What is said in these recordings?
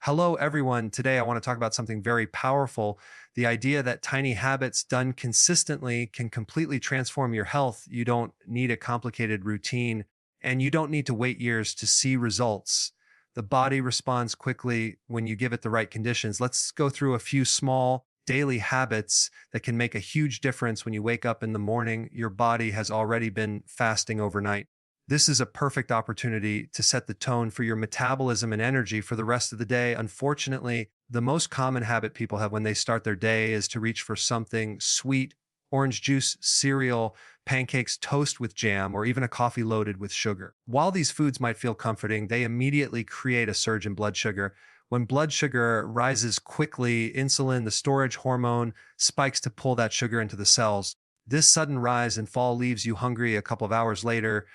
Hello, everyone. Today, I want to talk about something very powerful, the idea that tiny habits done consistently can completely transform your health. You don't need a complicated routine, and you don't need to wait years to see results. The body responds quickly when you give it the right conditions. Let's go through a few small daily habits that can make a huge difference. When you wake up in the morning, your body has already been fasting overnight. This is a perfect opportunity to set the tone for your metabolism and energy for the rest of the day. Unfortunately, the most common habit people have when they start their day is to reach for something sweet: orange juice, cereal, pancakes, toast with jam, or even a coffee loaded with sugar. While these foods might feel comforting, they immediately create a surge in blood sugar. When blood sugar rises quickly, insulin, the storage hormone, spikes to pull that sugar into the cells. This sudden rise and fall leaves you hungry a couple of hours later,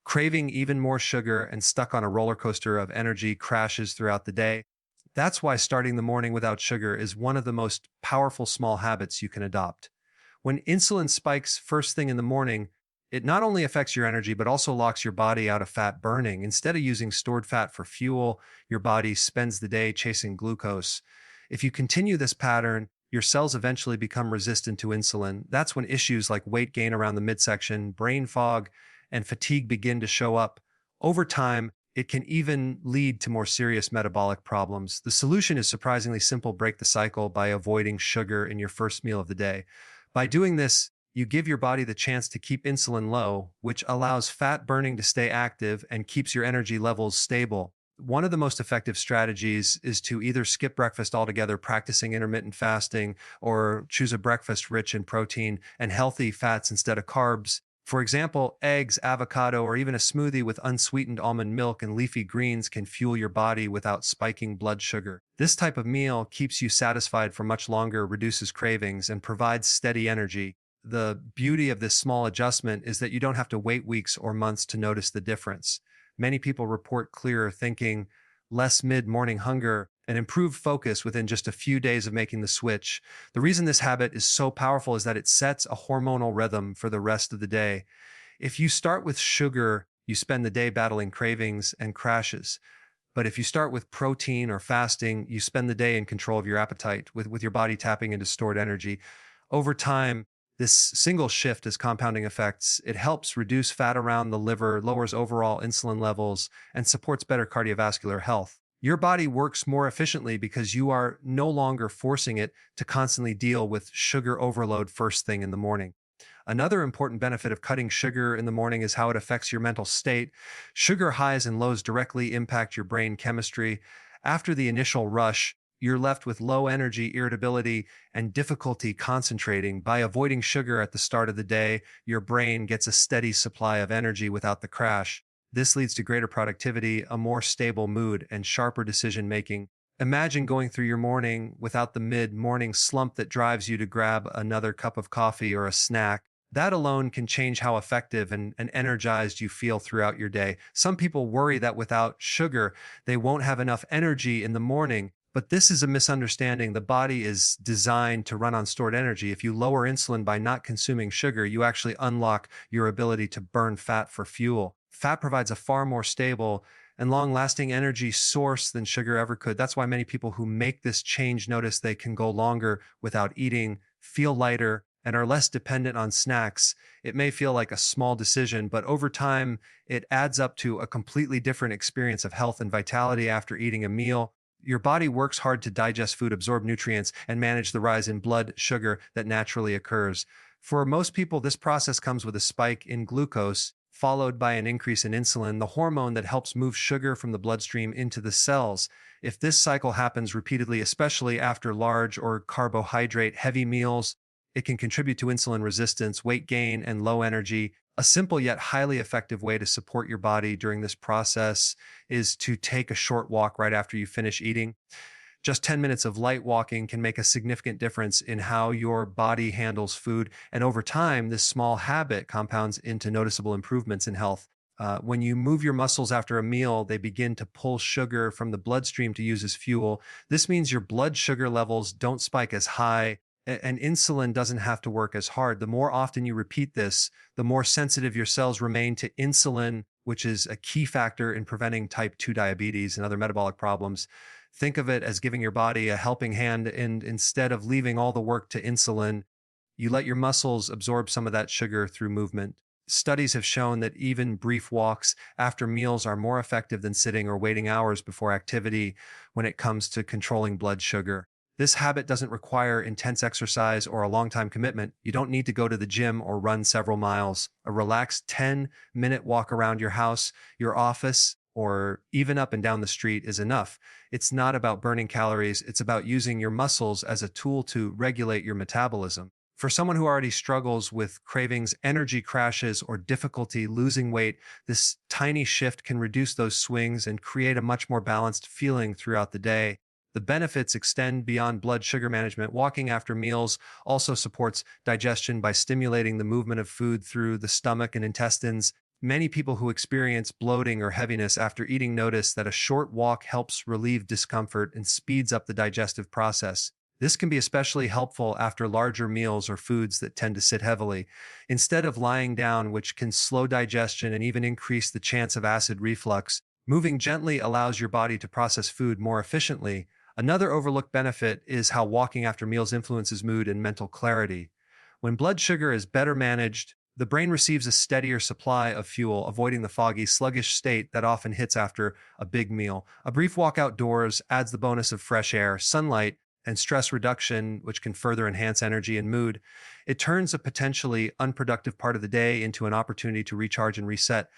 craving even more sugar and stuck on a roller coaster of energy crashes throughout the day. That's why starting the morning without sugar is one of the most powerful small habits you can adopt. When insulin spikes first thing in the morning, it not only affects your energy, but also locks your body out of fat burning. Instead of using stored fat for fuel, your body spends the day chasing glucose. If you continue this pattern, your cells eventually become resistant to insulin. That's when issues like weight gain around the midsection, brain fog, and fatigue begin to show up. Over time, it can even lead to more serious metabolic problems. The solution is surprisingly simple: break the cycle by avoiding sugar in your first meal of the day. By doing this, you give your body the chance to keep insulin low, which allows fat burning to stay active and keeps your energy levels stable. One of the most effective strategies is to either skip breakfast altogether, practicing intermittent fasting, or choose a breakfast rich in protein and healthy fats instead of carbs. For example, eggs, avocado, or even a smoothie with unsweetened almond milk and leafy greens can fuel your body without spiking blood sugar. This type of meal keeps you satisfied for much longer, reduces cravings, and provides steady energy. The beauty of this small adjustment is that you don't have to wait weeks or months to notice the difference. Many people report clearer thinking, less mid morning hunger, and improved focus within just a few days of making the switch. The reason this habit is so powerful is that it sets a hormonal rhythm for the rest of the day. If you start with sugar, you spend the day battling cravings and crashes. But if you start with protein or fasting, you spend the day in control of your appetite, with your body tapping into stored energy. Over time, this single shift has compounding effects. It helps reduce fat around the liver, lowers overall insulin levels, and supports better cardiovascular health. Your body works more efficiently because you are no longer forcing it to constantly deal with sugar overload first thing in the morning. Another important benefit of cutting sugar in the morning is how it affects your mental state. Sugar highs and lows directly impact your brain chemistry. After the initial rush, you're left with low energy, irritability, and difficulty concentrating. By avoiding sugar at the start of the day, your brain gets a steady supply of energy without the crash. This leads to greater productivity, a more stable mood, and sharper decision making. Imagine going through your morning without the mid morning slump that drives you to grab another cup of coffee or a snack. That alone can change how effective and energized you feel throughout your day. Some people worry that without sugar, they won't have enough energy in the morning, but this is a misunderstanding. The body is designed to run on stored energy. If you lower insulin by not consuming sugar, you actually unlock your ability to burn fat for fuel. Fat provides a far more stable and long lasting energy source than sugar ever could. That's why many people who make this change notice they can go longer without eating, feel lighter, and are less dependent on snacks. It may feel like a small decision, but over time, it adds up to a completely different experience of health and vitality after eating a meal. Your body works hard to digest food, absorb nutrients, and manage the rise in blood sugar that naturally occurs. For most people, this process comes with a spike in glucose, followed by an increase in insulin, the hormone that helps move sugar from the bloodstream into the cells. If this cycle happens repeatedly, especially after large or carbohydrate heavy meals, it can contribute to insulin resistance, weight gain, and low energy. A simple yet highly effective way to support your body during this process is to take a short walk right after you finish eating. Just 10 minutes of light walking can make a significant difference in how your body handles food. And over time, this small habit compounds into noticeable improvements in health. When you move your muscles after a meal, they begin to pull sugar from the bloodstream to use as fuel. This means your blood sugar levels don't spike as high, and insulin doesn't have to work as hard. The more often you repeat this, the more sensitive your cells remain to insulin, which is a key factor in preventing type 2 diabetes and other metabolic problems. Think of it as giving your body a helping hand, and instead of leaving all the work to insulin, you let your muscles absorb some of that sugar through movement. Studies have shown that even brief walks after meals are more effective than sitting or waiting hours before activity when it comes to controlling blood sugar. This habit doesn't require intense exercise or a long time commitment. You don't need to go to the gym or run several miles. A relaxed 10-minute walk around your house, your office, or even up and down the street is enough. It's not about burning calories, it's about using your muscles as a tool to regulate your metabolism. For someone who already struggles with cravings, energy crashes, or difficulty losing weight, this tiny shift can reduce those swings and create a much more balanced feeling throughout the day. The benefits extend beyond blood sugar management. Walking after meals also supports digestion by stimulating the movement of food through the stomach and intestines. Many people who experience bloating or heaviness after eating notice that a short walk helps relieve discomfort and speeds up the digestive process. This can be especially helpful after larger meals or foods that tend to sit heavily. Instead of lying down, which can slow digestion and even increase the chance of acid reflux, moving gently allows your body to process food more efficiently. Another overlooked benefit is how walking after meals influences mood and mental clarity. When blood sugar is better managed, the brain receives a steadier supply of fuel, avoiding the foggy, sluggish state that often hits after a big meal. A brief walk outdoors adds the bonus of fresh air, sunlight, and stress reduction, which can further enhance energy and mood. It turns a potentially unproductive part of the day into an opportunity to recharge and reset.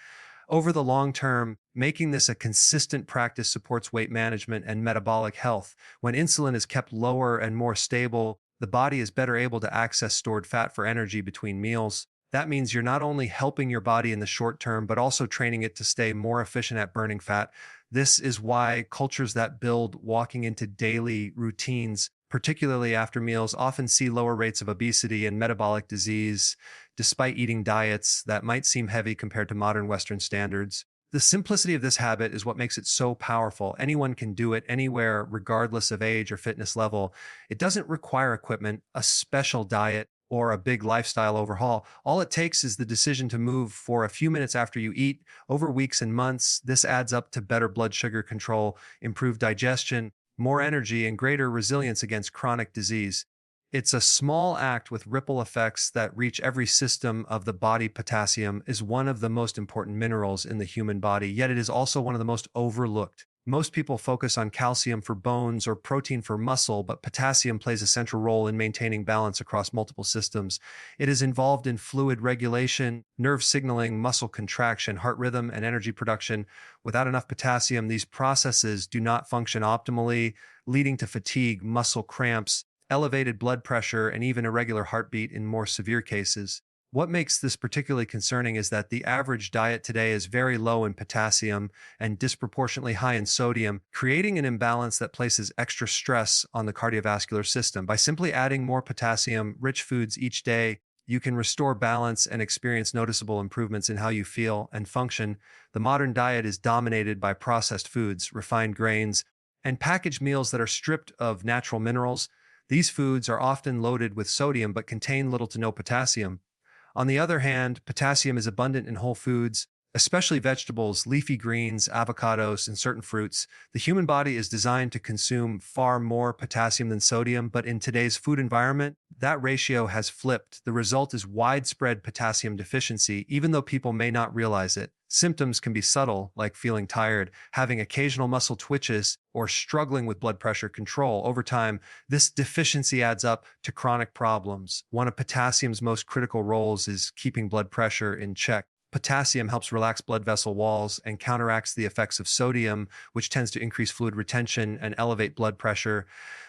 Over the long term, making this a consistent practice supports weight management and metabolic health. When insulin is kept lower and more stable, the body is better able to access stored fat for energy between meals. That means you're not only helping your body in the short term, but also training it to stay more efficient at burning fat. This is why cultures that build walking into daily routines, particularly after meals, often see lower rates of obesity and metabolic disease, despite eating diets that might seem heavy compared to modern Western standards. The simplicity of this habit is what makes it so powerful. Anyone can do it anywhere, regardless of age or fitness level. It doesn't require equipment, a special diet, or a big lifestyle overhaul. All it takes is the decision to move for a few minutes after you eat. Over weeks and months, this adds up to better blood sugar control, improved digestion, more energy, and greater resilience against chronic disease. It's a small act with ripple effects that reach every system of the body. Potassium is one of the most important minerals in the human body, yet it is also one of the most overlooked. Most people focus on calcium for bones or protein for muscle, but potassium plays a central role in maintaining balance across multiple systems. It is involved in fluid regulation, nerve signaling, muscle contraction, heart rhythm, and energy production. Without enough potassium, these processes do not function optimally, leading to fatigue, muscle cramps, elevated blood pressure, and even irregular heartbeat in more severe cases. What makes this particularly concerning is that the average diet today is very low in potassium and disproportionately high in sodium, creating an imbalance that places extra stress on the cardiovascular system. By simply adding more potassium-rich foods each day, you can restore balance and experience noticeable improvements in how you feel and function. The modern diet is dominated by processed foods, refined grains, and packaged meals that are stripped of natural minerals. These foods are often loaded with sodium but contain little to no potassium. On the other hand, potassium is abundant in whole foods, especially vegetables, leafy greens, avocados, and certain fruits. The human body is designed to consume far more potassium than sodium, but in today's food environment, that ratio has flipped. The result is widespread potassium deficiency, even though people may not realize it. Symptoms can be subtle, like feeling tired, having occasional muscle twitches, or struggling with blood pressure control. Over time, this deficiency adds up to chronic problems. One of potassium's most critical roles is keeping blood pressure in check. Potassium helps relax blood vessel walls and counteracts the effects of sodium, which tends to increase fluid retention and elevate blood pressure.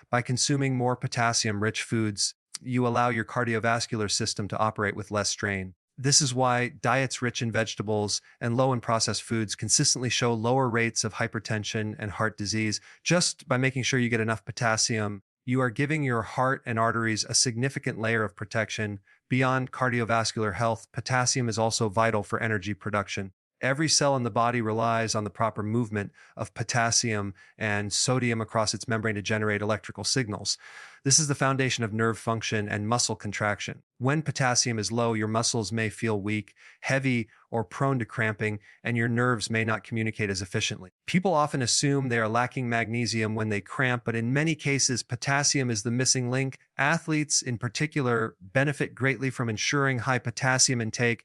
By consuming more potassium-rich foods, you allow your cardiovascular system to operate with less strain. This is why diets rich in vegetables and low in processed foods consistently show lower rates of hypertension and heart disease. Just by making sure you get enough potassium, you are giving your heart and arteries a significant layer of protection. Beyond cardiovascular health, potassium is also vital for energy production. Every cell in the body relies on the proper movement of potassium and sodium across its membrane to generate electrical signals. This is the foundation of nerve function and muscle contraction. When potassium is low, your muscles may feel weak, heavy, or prone to cramping, and your nerves may not communicate as efficiently. People often assume they are lacking magnesium when they cramp, but in many cases, potassium is the missing link. Athletes, in particular, benefit greatly from ensuring high potassium intake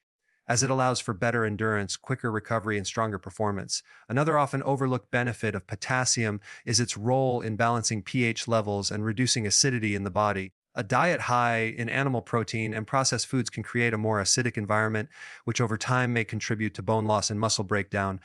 as it allows for better endurance, quicker recovery, and stronger performance. Another often overlooked benefit of potassium is its role in balancing pH levels and reducing acidity in the body. A diet high in animal protein and processed foods can create a more acidic environment, which over time may contribute to bone loss and muscle breakdown.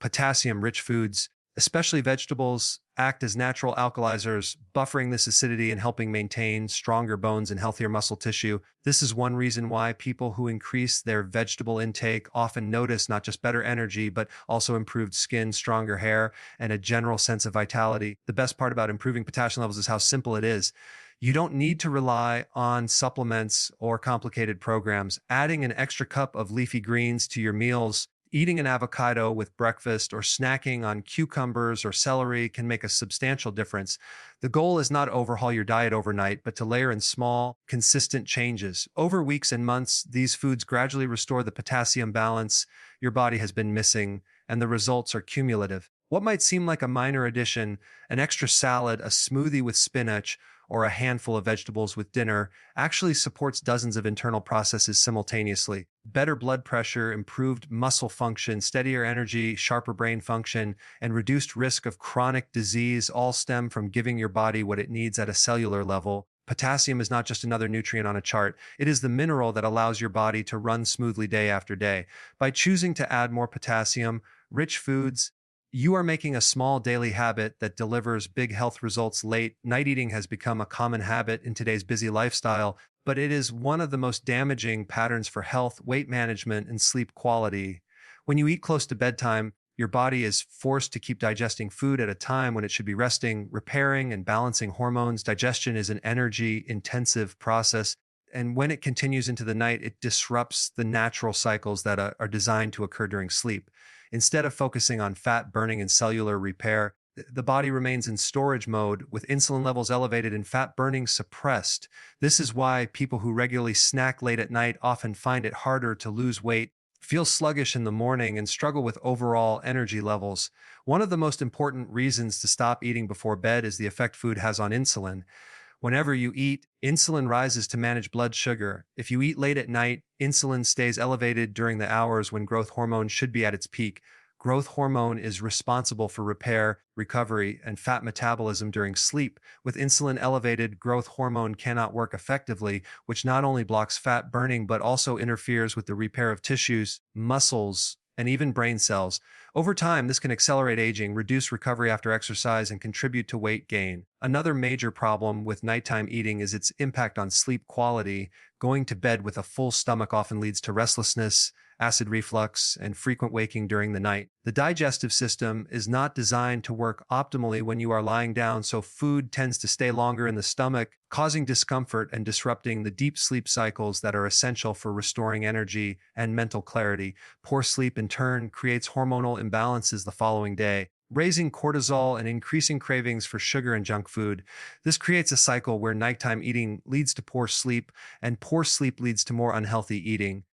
Potassium rich foods, especially vegetables, act as natural alkalizers, buffering this acidity and helping maintain stronger bones and healthier muscle tissue. This is one reason why people who increase their vegetable intake often notice not just better energy, but also improved skin, stronger hair, and a general sense of vitality. The best part about improving potassium levels is how simple it is. You don't need to rely on supplements or complicated programs. Adding an extra cup of leafy greens to your meals, eating an avocado with breakfast, or snacking on cucumbers or celery can make a substantial difference. The goal is not to overhaul your diet overnight, but to layer in small, consistent changes. Over weeks and months, these foods gradually restore the potassium balance your body has been missing, and the results are cumulative. What might seem like a minor addition, an extra salad, a smoothie with spinach, or a handful of vegetables with dinner, actually supports dozens of internal processes simultaneously. Better blood pressure, improved muscle function, steadier energy, sharper brain function, and reduced risk of chronic disease all stem from giving your body what it needs at a cellular level. Potassium is not just another nutrient on a chart. It is the mineral that allows your body to run smoothly day after day. By choosing to add more potassium, rich foods, you are making a small daily habit that delivers big health results late. Night eating has become a common habit in today's busy lifestyle, but it is one of the most damaging patterns for health, weight management, and sleep quality. When you eat close to bedtime, your body is forced to keep digesting food at a time when it should be resting, repairing, and balancing hormones. Digestion is an energy intensive process. And when it continues into the night, it disrupts the natural cycles that are designed to occur during sleep. Instead of focusing on fat burning and cellular repair, the body remains in storage mode with insulin levels elevated and fat burning suppressed. This is why people who regularly snack late at night often find it harder to lose weight, feel sluggish in the morning, and struggle with overall energy levels. One of the most important reasons to stop eating before bed is the effect food has on insulin. Whenever you eat, insulin rises to manage blood sugar. If you eat late at night, insulin stays elevated during the hours when growth hormone should be at its peak. Growth hormone is responsible for repair, recovery, and fat metabolism during sleep. With insulin elevated, growth hormone cannot work effectively, which not only blocks fat burning but also interferes with the repair of tissues, muscles, and even brain cells. Over time, this can accelerate aging, reduce recovery after exercise, and contribute to weight gain. Another major problem with nighttime eating is its impact on sleep quality. Going to bed with a full stomach often leads to restlessness, acid reflux, and frequent waking during the night. The digestive system is not designed to work optimally when you are lying down, so food tends to stay longer in the stomach, causing discomfort and disrupting the deep sleep cycles that are essential for restoring energy and mental clarity. Poor sleep, in turn, creates hormonal imbalances the following day, raising cortisol and increasing cravings for sugar and junk food. This creates a cycle where nighttime eating leads to poor sleep, and poor sleep leads to more unhealthy eating.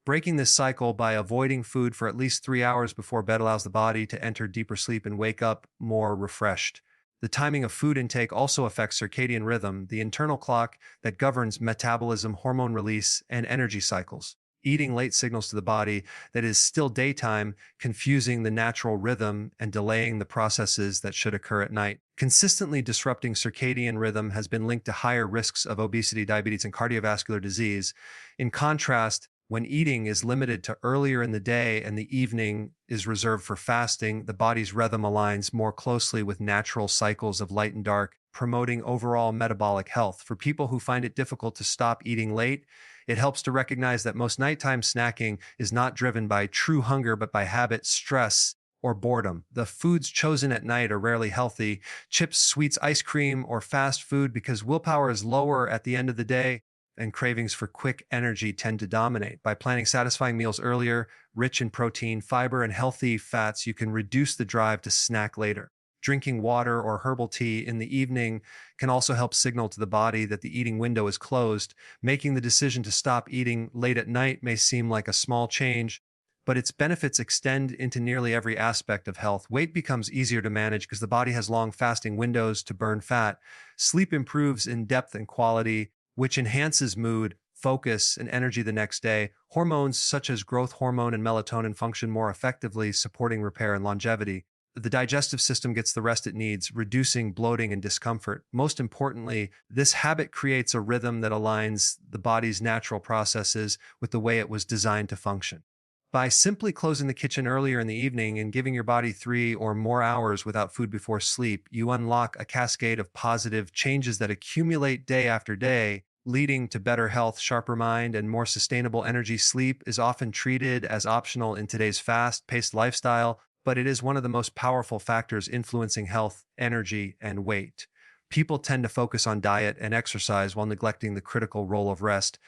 Breaking this cycle by avoiding food for at least 3 hours before bed allows the body to enter deeper sleep and wake up more refreshed. The timing of food intake also affects circadian rhythm, the internal clock that governs metabolism, hormone release, and energy cycles. Eating late signals to the body that it is still daytime, confusing the natural rhythm and delaying the processes that should occur at night. Consistently disrupting circadian rhythm has been linked to higher risks of obesity, diabetes, and cardiovascular disease. In contrast, when eating is limited to earlier in the day and the evening is reserved for fasting, the body's rhythm aligns more closely with natural cycles of light and dark, promoting overall metabolic health. For people who find it difficult to stop eating late, it helps to recognize that most nighttime snacking is not driven by true hunger, but by habit, stress, or boredom. The foods chosen at night are rarely healthy: chips, sweets, ice cream, or fast food, because willpower is lower at the end of the day. and cravings for quick energy tend to dominate. By planning satisfying meals earlier, rich in protein, fiber, and healthy fats, you can reduce the drive to snack later. Drinking water or herbal tea in the evening can also help signal to the body that the eating window is closed. Making the decision to stop eating late at night may seem like a small change, but its benefits extend into nearly every aspect of health. Weight becomes easier to manage because the body has long fasting windows to burn fat. Sleep improves in depth and quality, which enhances mood, focus, and energy the next day. Hormones such as growth hormone and melatonin function more effectively, supporting repair and longevity. The digestive system gets the rest it needs, reducing bloating and discomfort. Most importantly, this habit creates a rhythm that aligns the body's natural processes with the way it was designed to function. By simply closing the kitchen earlier in the evening and giving your body 3 or more hours without food before sleep, you unlock a cascade of positive changes that accumulate day after day, leading to better health, sharper mind, and more sustainable energy. Sleep is often treated as optional in today's fast paced lifestyle, but it is one of the most powerful factors influencing health, energy, and weight. People tend to focus on diet and exercise while neglecting the critical role of rest.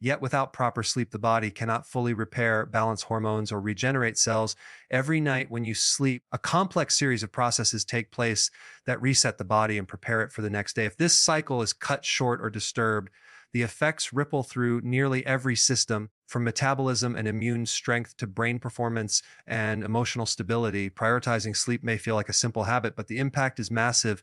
Yet, without proper sleep, the body cannot fully repair, balance hormones, or regenerate cells. Every night when you sleep, a complex series of processes take place that reset the body and prepare it for the next day. If this cycle is cut short or disturbed, the effects ripple through nearly every system, from metabolism and immune strength to brain performance and emotional stability. Prioritizing sleep may feel like a simple habit, but the impact is massive.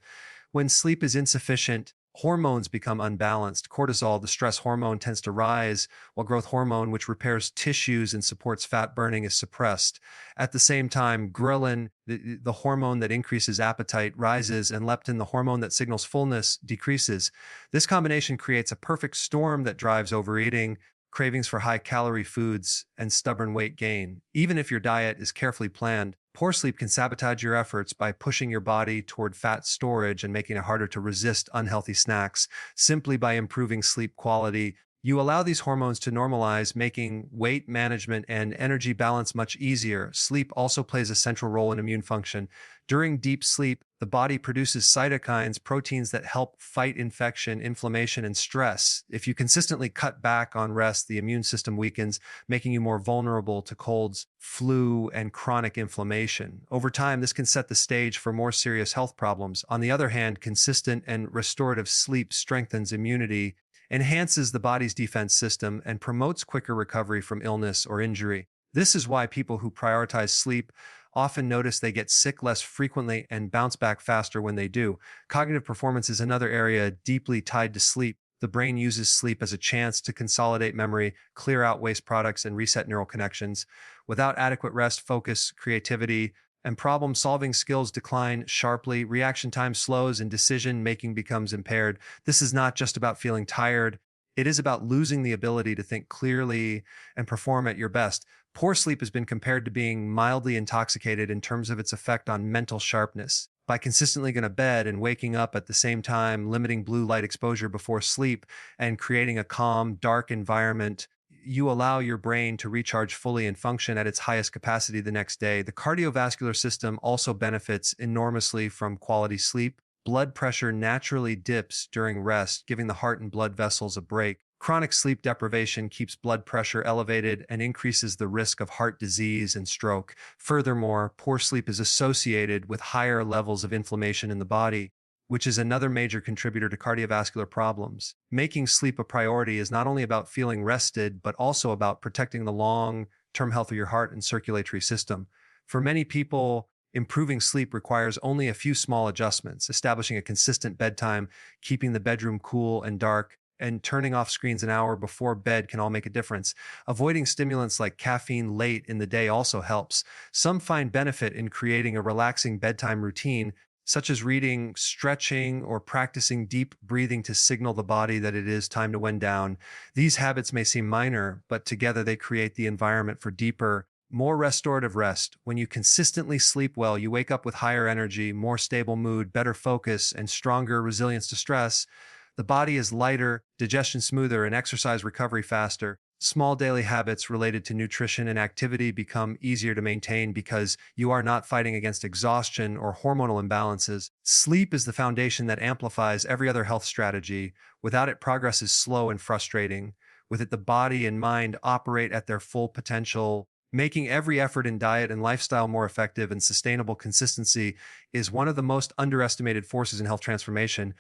When sleep is insufficient, hormones become unbalanced. Cortisol, the stress hormone, tends to rise, while growth hormone, which repairs tissues and supports fat burning, is suppressed. At the same time, ghrelin, the hormone that increases appetite, rises, and leptin, the hormone that signals fullness, decreases. This combination creates a perfect storm that drives overeating, cravings for high-calorie foods, and stubborn weight gain. Even if your diet is carefully planned, poor sleep can sabotage your efforts by pushing your body toward fat storage and making it harder to resist unhealthy snacks. Simply by improving sleep quality, you allow these hormones to normalize, making weight management and energy balance much easier. Sleep also plays a central role in immune function. During deep sleep, the body produces cytokines, proteins that help fight infection, inflammation, and stress. If you consistently cut back on rest, the immune system weakens, making you more vulnerable to colds, flu, and chronic inflammation. Over time, this can set the stage for more serious health problems. On the other hand, consistent and restorative sleep strengthens immunity, enhances the body's defense system, and promotes quicker recovery from illness or injury. This is why people who prioritize sleep often notice they get sick less frequently and bounce back faster when they do. Cognitive performance is another area deeply tied to sleep. The brain uses sleep as a chance to consolidate memory, clear out waste products, and reset neural connections. Without adequate rest, focus, creativity, and problem solving skills decline sharply. Reaction time slows and decision making becomes impaired. This is not just about feeling tired, it is about losing the ability to think clearly and perform at your best. Poor sleep has been compared to being mildly intoxicated in terms of its effect on mental sharpness. By consistently going to bed and waking up at the same time, limiting blue light exposure before sleep, and creating a calm, dark environment, you allow your brain to recharge fully and function at its highest capacity the next day. The cardiovascular system also benefits enormously from quality sleep. Blood pressure naturally dips during rest, giving the heart and blood vessels a break. Chronic sleep deprivation keeps blood pressure elevated and increases the risk of heart disease and stroke. Furthermore, poor sleep is associated with higher levels of inflammation in the body, which is another major contributor to cardiovascular problems. Making sleep a priority is not only about feeling rested, but also about protecting the long-term health of your heart and circulatory system. For many people, improving sleep requires only a few small adjustments. Establishing a consistent bedtime, keeping the bedroom cool and dark, and turning off screens an hour before bed can all make a difference. Avoiding stimulants like caffeine late in the day also helps. Some find benefit in creating a relaxing bedtime routine, such as reading, stretching, or practicing deep breathing to signal the body that it is time to wind down. These habits may seem minor, but together they create the environment for deeper, more restorative rest. When you consistently sleep well, you wake up with higher energy, more stable mood, better focus, and stronger resilience to stress. The body is lighter, digestion smoother, and exercise recovery faster. Small daily habits related to nutrition and activity become easier to maintain because you are not fighting against exhaustion or hormonal imbalances. Sleep is the foundation that amplifies every other health strategy. Without it, progress is slow and frustrating. With it, the body and mind operate at their full potential. Making every effort in diet and lifestyle more effective and sustainable consistency is one of the most underestimated forces in health transformation.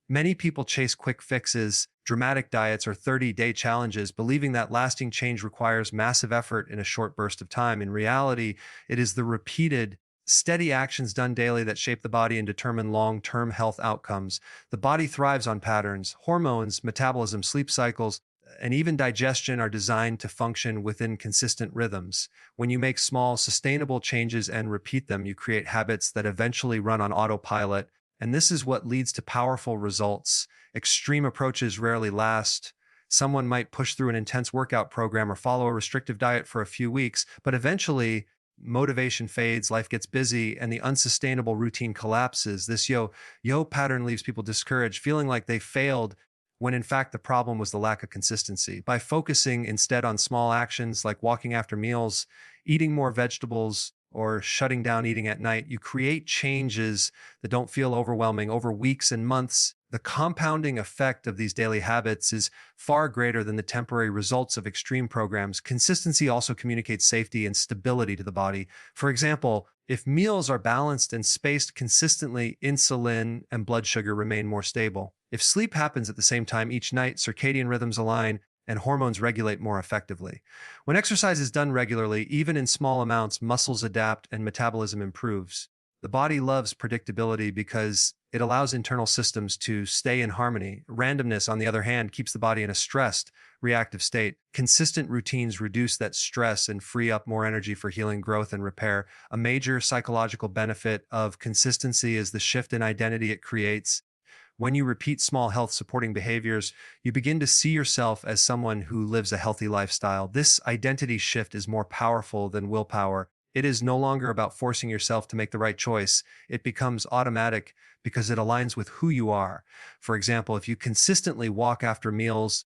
Many people chase quick fixes, dramatic diets, or 30-day challenges, believing that lasting change requires massive effort in a short burst of time. In reality, it is the repeated, steady actions done daily that shape the body and determine long term health outcomes. The body thrives on patterns. Hormones, metabolism, sleep cycles, and even digestion are designed to function within consistent rhythms. When you make small, sustainable changes and repeat them, you create habits that eventually run on autopilot, and this is what leads to powerful results. Extreme approaches rarely last. Someone might push through an intense workout program or follow a restrictive diet for a few weeks, but eventually motivation fades, life gets busy, and the unsustainable routine collapses. This yo pattern leaves people discouraged, feeling like they failed when in fact the problem was the lack of consistency. By focusing instead on small actions like walking after meals, eating more vegetables, or shutting down eating at night, you create changes that don't feel overwhelming over weeks and months. The compounding effect of these daily habits is far greater than the temporary results of extreme programs. Consistency also communicates safety and stability to the body. For example, if meals are balanced and spaced consistently, insulin and blood sugar remain more stable. If sleep happens at the same time each night, circadian rhythms align and hormones regulate more effectively. When exercise is done regularly, even in small amounts, muscles adapt and metabolism improves. The body loves predictability because it allows internal systems to stay in harmony. Randomness, on the other hand, keeps the body in a stressed, reactive state. Consistent routines reduce that stress and free up more energy for healing, growth, and repair. A major psychological benefit of consistency is the shift in identity it creates. When you repeat small health supporting behaviors, you begin to see yourself as someone who lives a healthy lifestyle. This identity shift is more powerful than willpower. It is no longer about forcing yourself to make the right choice. It becomes automatic because it aligns with who you are. For example, if you consistently walk after meals,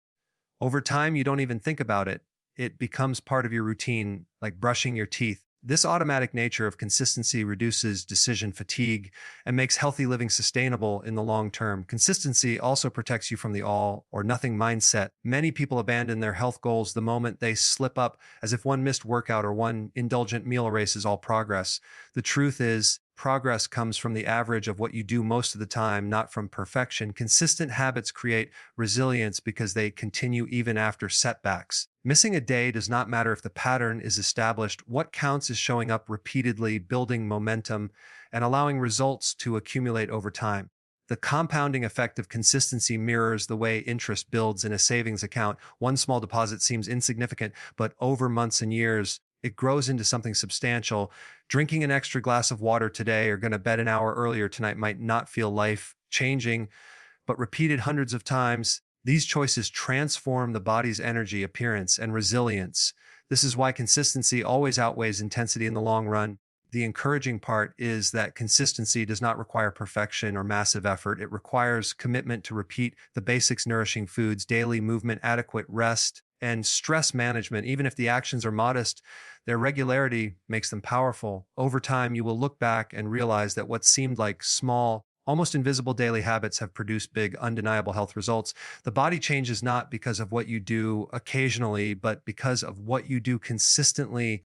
over time, you don't even think about it. It becomes part of your routine, like brushing your teeth. This automatic nature of consistency reduces decision fatigue and makes healthy living sustainable in the long term. Consistency also protects you from the all or nothing mindset. Many people abandon their health goals the moment they slip up, as if one missed workout or one indulgent meal erases all progress. The truth is, progress comes from the average of what you do most of the time, not from perfection. Consistent habits create resilience because they continue even after setbacks. Missing a day does not matter if the pattern is established. What counts is showing up repeatedly, building momentum, and allowing results to accumulate over time. The compounding effect of consistency mirrors the way interest builds in a savings account. One small deposit seems insignificant, but over months and years, it grows into something substantial. Drinking an extra glass of water today or going to bed an hour earlier tonight might not feel life changing, but repeated hundreds of times, these choices transform the body's energy, appearance, and resilience. This is why consistency always outweighs intensity in the long run. The encouraging part is that consistency does not require perfection or massive effort. It requires commitment to repeat the basics: nourishing foods, daily movement, adequate rest, and stress management. Even if the actions are modest, their regularity makes them powerful. Over time, you will look back and realize that what seemed like small, almost invisible daily habits have produced big, undeniable health results. The body changes not because of what you do occasionally, but because of what you do consistently